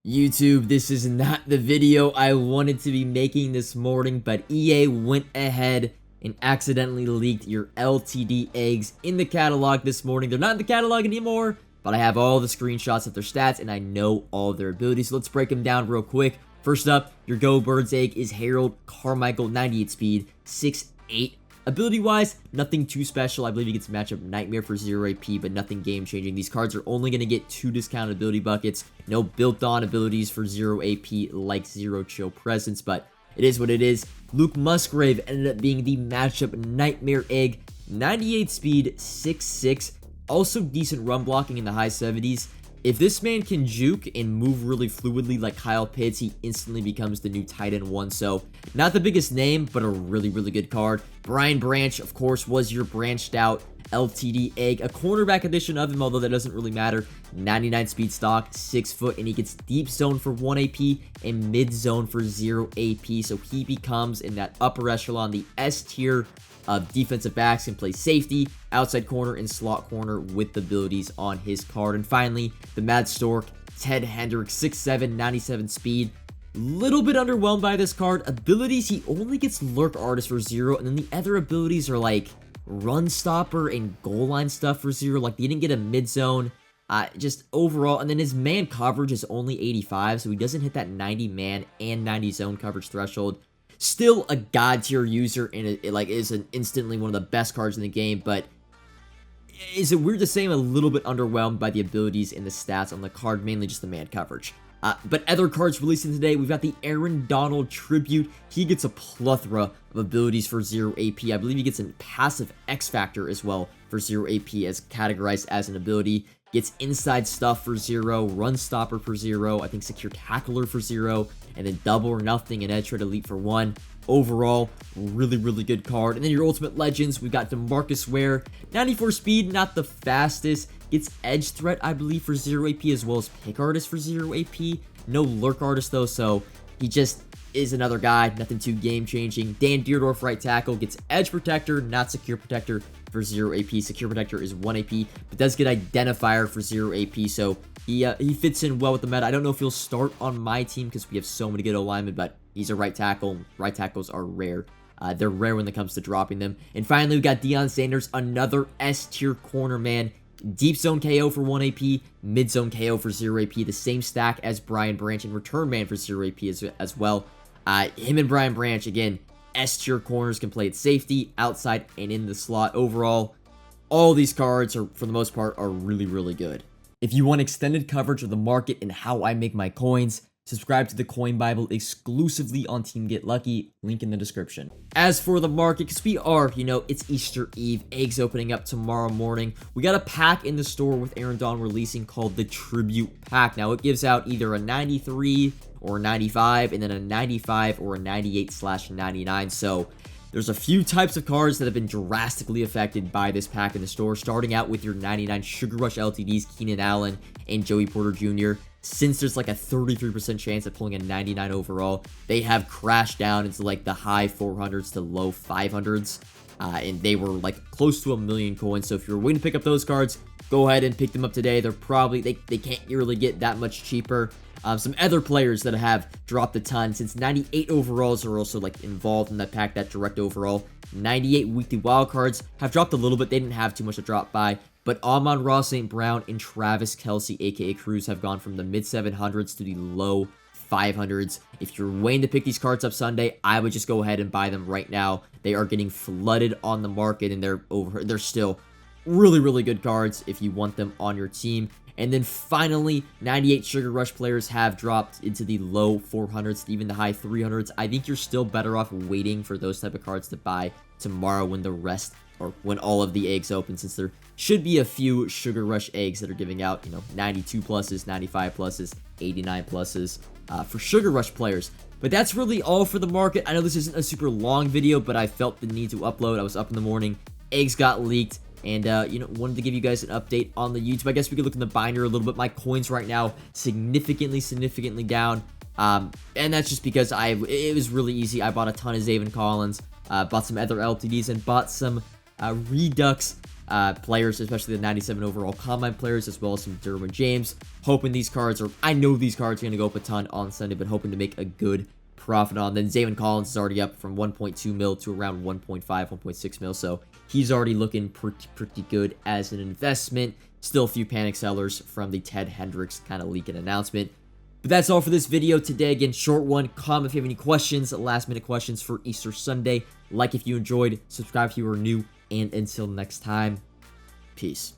YouTube, this is not the video I wanted to be making this morning, but EA went ahead and accidentally leaked your LTD eggs in the catalog this morning. They're not in the catalog anymore, but I have all the screenshots of their stats and I know all of their abilities. So let's break them down real quick. First up, your Go Birds egg is Harold Carmichael, 98 speed, 6'8". Ability-wise, nothing too special. I believe he gets matchup Nightmare for 0 AP, but nothing game-changing. These cards are only going to get 2 discounted ability buckets. No built-on abilities for 0 AP like Zero Chill Presence, but it is what it is. Luke Musgrave ended up being the matchup Nightmare egg. 98 speed, 6'6". Also decent run blocking in the high 70s. If this man can juke and move really fluidly like Kyle Pitts, he instantly becomes the new tight end 1. So, not the biggest name, but a really, really good card. Brian Branch, of course, was your branched out LTD egg. A cornerback edition of him, although that doesn't really matter. 99 speed stock, 6 foot, and he gets deep zone for 1 AP and mid zone for 0 AP. So, he becomes in that upper echelon, the S tier of defensive backs, can play safety, outside corner, and slot corner with the abilities on his card. And finally, the Mad Stork, Ted Hendricks, 6'7", 97 speed. Little bit underwhelmed by this card. Abilities, he only gets Lurk Artist for 0, and then the other abilities are like Run Stopper and Goal Line stuff for 0. Like, he didn't get a mid-zone. Just overall, and then his man coverage is only 85, so he doesn't hit that 90 man and 90 zone coverage threshold. Still a god tier user, and it is instantly one of the best cards in the game, but is it weird to say I'm a little bit underwhelmed by the abilities and the stats on the card, mainly just the man coverage. But other cards releasing today, we've got the Aaron Donald Tribute. He gets a plethora of abilities for 0 AP. I believe he gets a passive X Factor as well for 0 AP, as categorized as an ability. Gets inside stuff for 0, run stopper for 0, I think secure tackler for 0, and then double or nothing and edge threat elite for 1. Overall, really, really good card. And then your ultimate legends, we've got DeMarcus Ware, 94 speed, not the fastest. Gets edge threat, I believe, for 0 AP, as well as pick artist for 0 AP. No lurk artist though, so he just is another guy, nothing too game-changing. Dan Deerdorf, right tackle, gets edge protector, not secure protector for 0 AP. Secure protector is 1 AP, but does get identifier for 0 AP, so he fits in well with the meta. I don't know if he'll start on my team because we have so many good O-linemen, but he's a right tackle. Right tackles are rare. They're rare when it comes to dropping them. And finally, we got Deion Sanders, another S-tier corner man. Deep zone KO for 1 AP, mid zone KO for 0 AP, the same stack as Brian Branch, and return man for 0 AP as well. Him and Brian Branch, again, S-tier corners, can play at safety, outside, and in the slot. Overall, all these cards, are for the most part, are really, really good. If you want extended coverage of the market and how I make my coins, subscribe to the Coin Bible exclusively on Team Get Lucky, link in the description. As for the market, because we are, it's Easter Eve, eggs opening up tomorrow morning. We got a pack in the store with Aaron Donald releasing called the Tribute Pack. Now, it gives out either a 93 or a 95, and then a 95 or a 98/99. So, there's a few types of cards that have been drastically affected by this pack in the store, starting out with your 99 Sugar Rush LTDs, Keenan Allen and Joey Porter Jr. Since there's like a 33% chance of pulling a 99 overall, they have crashed down into like the high 400s to low 500s. And they were like close to 1 million coins. So if you're waiting to pick up those cards, go ahead and pick them up today. They're probably, they can't really get that much cheaper. Some other players that have dropped a ton, since 98 overalls are also like involved in that pack, that direct overall. 98 weekly wildcards have dropped a little bit. They didn't have too much to drop by. But Amon-Ra St. Brown and Travis Kelce, aka Cruz, have gone from the mid 700s to the low 500s. If you're waiting to pick these cards up Sunday, I would just go ahead and buy them right now. They are getting flooded on the market, and they're still really, really good cards if you want them on your team. And then finally, 98 Sugar Rush players have dropped into the low 400s to even the high 300s. I think you're still better off waiting for those type of cards to buy tomorrow when the rest, or when all of the eggs open, since there should be a few Sugar Rush eggs that are giving out, 92 pluses, 95 pluses, 89 pluses for Sugar Rush players. But that's really all for the market. I know this isn't a super long video, but I felt the need to upload. I was up in the morning, eggs got leaked, and, wanted to give you guys an update on the YouTube. I guess we could look in the binder a little bit. My coins right now, significantly down. And that's just because it was really easy. I bought a ton of Zaven Collins, bought some other LTDs, and bought some Redux players, especially the 97 overall combine players, as well as some Derwin James. Hoping these cards are, I know these cards are going to go up a ton on Sunday, but hoping to make a good profit on. Then Zayvon Collins is already up from 1.2 mil to around 1.5, 1.6 mil, so he's already looking pretty good as an investment. Still a few panic sellers from the Ted Hendricks kind of leak and announcement. But that's all for this video today. Again, short one. Comment if you have any questions, last minute questions for Easter Sunday. Like if you enjoyed, subscribe if you are new, and until next time, peace.